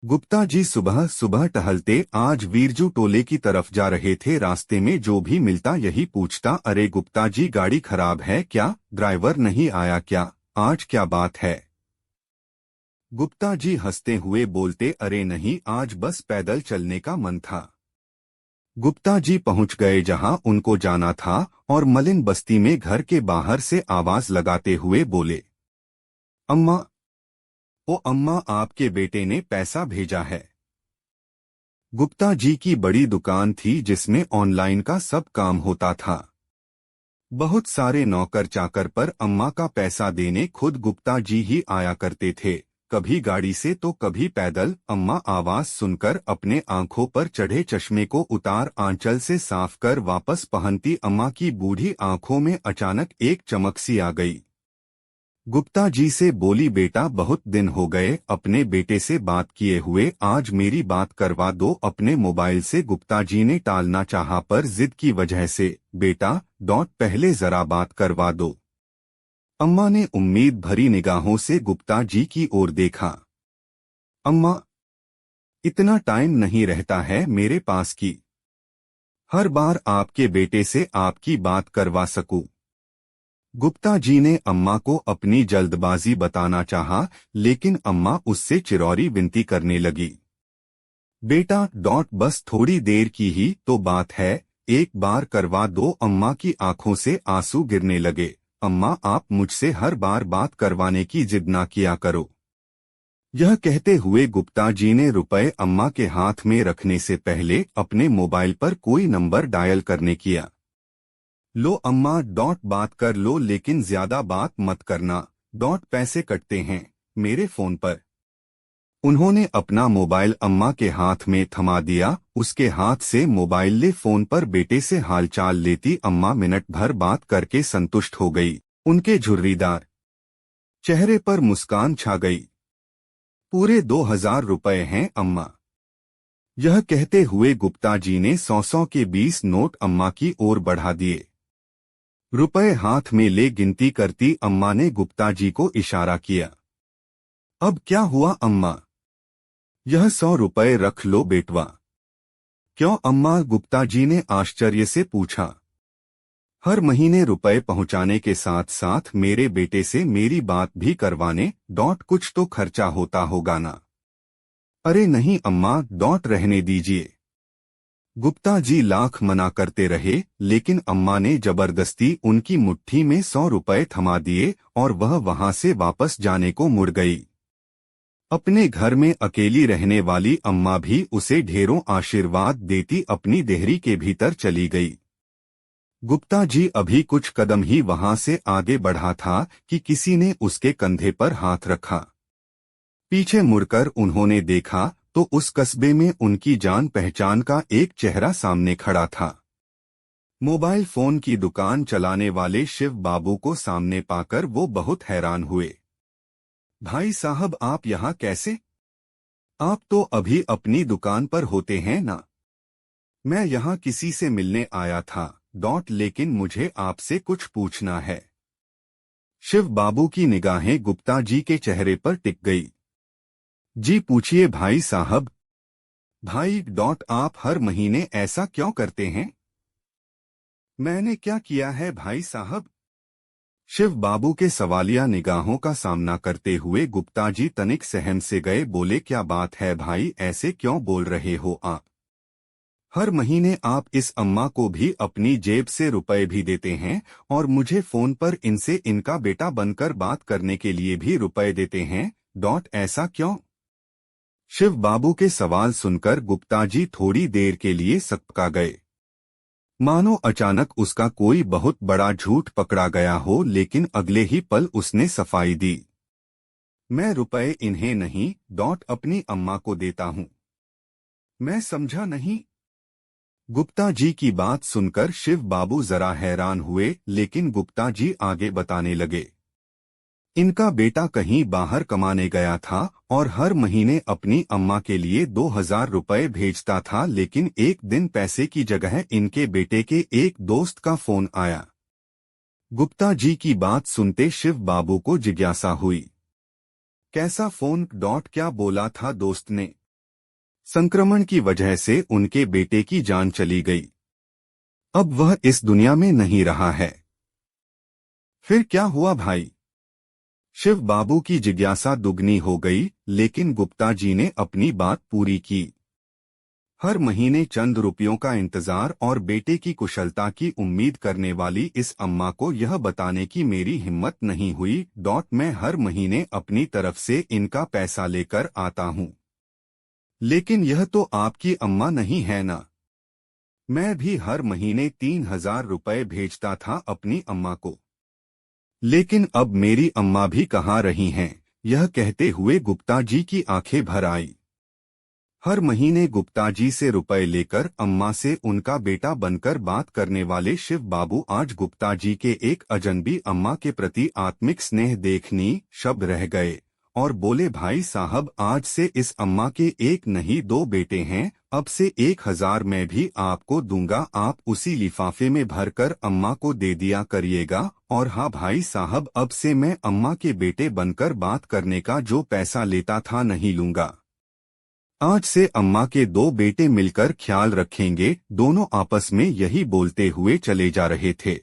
गुप्ता जी सुबह सुबह टहलते आज वीरजू टोले की तरफ जा रहे थे। रास्ते में जो भी मिलता यही पूछता, अरे गुप्ता जी गाड़ी खराब है क्या? ड्राइवर नहीं आया क्या? आज क्या बात है? गुप्ता जी हंसते हुए बोलते, अरे नहीं, आज बस पैदल चलने का मन था। गुप्ता जी पहुंच गए जहां उनको जाना था और मलिन बस्ती में घर के बाहर से आवाज लगाते हुए बोले, अम्मा, ओ अम्मा, आपके बेटे ने पैसा भेजा है। गुप्ता जी की बड़ी दुकान थी जिसमें ऑनलाइन का सब काम होता था। बहुत सारे नौकर चाकर पर अम्मा का पैसा देने खुद गुप्ता जी ही आया करते थे, कभी गाड़ी से तो कभी पैदल। अम्मा आवाज सुनकर अपने आंखों पर चढ़े चश्मे को उतार आंचल से साफ कर वापस पहनती अम्मा की बूढ़ी आंखों में अचानक एक चमक सी आ गई। गुप्ता जी से बोली, बेटा बहुत दिन हो गए अपने बेटे से बात किए हुए, आज मेरी बात करवा दो अपने मोबाइल से। गुप्ता जी ने टालना चाहा पर जिद की वजह से, बेटा पहले जरा बात करवा दो। अम्मा ने उम्मीद भरी निगाहों से गुप्ता जी की ओर देखा। अम्मा, इतना टाइम नहीं रहता है मेरे पास कि हर बार आपके बेटे से आपकी बात करवा सकूं। गुप्ता जी ने अम्मा को अपनी जल्दबाजी बताना चाहा, लेकिन अम्मा उससे चिरौरी विनती करने लगी। बेटा बस थोड़ी देर की ही तो बात है, एक बार करवा दो। अम्मा की आंखों से आंसू गिरने लगे। अम्मा, आप मुझसे हर बार बात करवाने की जिद ना किया करो। यह कहते हुए गुप्ता जी ने रुपए अम्मा के हाथ में रखने से पहले अपने मोबाइल पर कोई नंबर डायल करने किया। लो अम्मा, बात कर लो, लेकिन ज्यादा बात मत करना। पैसे कटते हैं मेरे फोन पर। उन्होंने अपना मोबाइल अम्मा के हाथ में थमा दिया। उसके हाथ से मोबाइल ले फोन पर बेटे से हालचाल लेती अम्मा मिनट भर बात करके संतुष्ट हो गई। उनके झुर्रीदार चेहरे पर मुस्कान छा गई। पूरे 2000 रुपए हैं अम्मा। यह कहते हुए गुप्ता जी ने 100 के 20 नोट अम्मा की ओर बढ़ा दिए। रुपए हाथ में ले गिनती करती अम्मा ने गुप्ता जी को इशारा किया। अब क्या हुआ अम्मा? यह 100 रुपए रख लो बेटवा। क्यों अम्मा? गुप्ता जी ने आश्चर्य से पूछा। हर महीने रुपए पहुंचाने के साथ साथ मेरे बेटे से मेरी बात भी करवाने, कुछ तो खर्चा होता होगा ना? अरे नहीं अम्मा, रहने दीजिए। गुप्ता जी लाख मना करते रहे, लेकिन अम्मा ने जबरदस्ती उनकी मुट्ठी में 100 रुपए थमा दिए और वह वहां से वापस जाने को मुड़ गई। अपने घर में अकेली रहने वाली अम्मा भी उसे ढेरों आशीर्वाद देती अपनी देहरी के भीतर चली गई। गुप्ता जी अभी कुछ कदम ही वहां से आगे बढ़ा था कि किसी ने उसके कंधे पर हाथ रखा। पीछे मुड़कर उन्होंने देखा तो उस कस्बे में उनकी जान पहचान का एक चेहरा सामने खड़ा था। मोबाइल फोन की दुकान चलाने वाले शिव बाबू को सामने पाकर वो बहुत हैरान हुए। भाई साहब, आप यहाँ कैसे? आप तो अभी अपनी दुकान पर होते हैं ना? मैं यहाँ किसी से मिलने आया था, लेकिन मुझे आपसे कुछ पूछना है। शिव बाबू की निगाहें गुप्ता जी के चेहरे पर टिक गई। जी पूछिए भाई साहब। भाई आप हर महीने ऐसा क्यों करते हैं? मैंने क्या किया है भाई साहब? शिव बाबू के सवालिया निगाहों का सामना करते हुए गुप्ता जी तनिक सहम से गए। बोले, क्या बात है भाई, ऐसे क्यों बोल रहे हो आप? हर महीने आप इस अम्मा को भी अपनी जेब से रुपए भी देते हैं और मुझे फोन पर इनसे इनका बेटा बनकर बात करने के लिए भी रुपए देते हैं। ऐसा क्यों? शिव बाबू के सवाल सुनकर गुप्ता जी थोड़ी देर के लिए सकपका गए, मानो अचानक उसका कोई बहुत बड़ा झूठ पकड़ा गया हो। लेकिन अगले ही पल उसने सफाई दी। मैं रुपए इन्हें नहीं, अपनी अम्मा को देता हूँ। मैं समझा नहीं। गुप्ता जी की बात सुनकर शिव बाबू जरा हैरान हुए, लेकिन गुप्ता जी आगे बताने लगे। इनका बेटा कहीं बाहर कमाने गया था और हर महीने अपनी अम्मा के लिए 2000 रुपए भेजता था, लेकिन एक दिन पैसे की जगह इनके बेटे के एक दोस्त का फोन आया। गुप्ता जी की बात सुनते शिव बाबू को जिज्ञासा हुई। कैसा फोन? क्या बोला था दोस्त ने? संक्रमण की वजह से उनके बेटे की जान चली गई। अब वह इस दुनिया में नहीं रहा है। फिर क्या हुआ भाई? शिव बाबू की जिज्ञासा दुगनी हो गई, लेकिन गुप्ता जी ने अपनी बात पूरी की। हर महीने चंद रुपयों का इंतजार और बेटे की कुशलता की उम्मीद करने वाली इस अम्मा को यह बताने की मेरी हिम्मत नहीं हुई। मैं हर महीने अपनी तरफ से इनका पैसा लेकर आता हूँ। लेकिन यह तो आपकी अम्मा नहीं है ना? मैं भी हर महीने 3,000 रुपए भेजता था अपनी अम्मा को। लेकिन अब मेरी अम्मा भी कहाँ रही हैं? यह कहते हुए गुप्ता जी की आंखें भर आई। हर महीने गुप्ता जी से रुपए लेकर अम्मा से उनका बेटा बनकर बात करने वाले शिव बाबू आज गुप्ता जी के एक अजनबी अम्मा के प्रति आत्मिक स्नेह देखनी शब्द रह गए और बोले, भाई साहब, आज से इस अम्मा के एक नहीं दो बेटे हैं। अब से 1,000 मैं भी आपको दूंगा, आप उसी लिफाफे में भरकर अम्मा को दे दिया करिएगा। और हाँ भाई साहब, अब से मैं अम्मा के बेटे बनकर बात करने का जो पैसा लेता था नहीं लूंगा। आज से अम्मा के 2 बेटे मिलकर ख्याल रखेंगे। दोनों आपस में यही बोलते हुए चले जा रहे थे।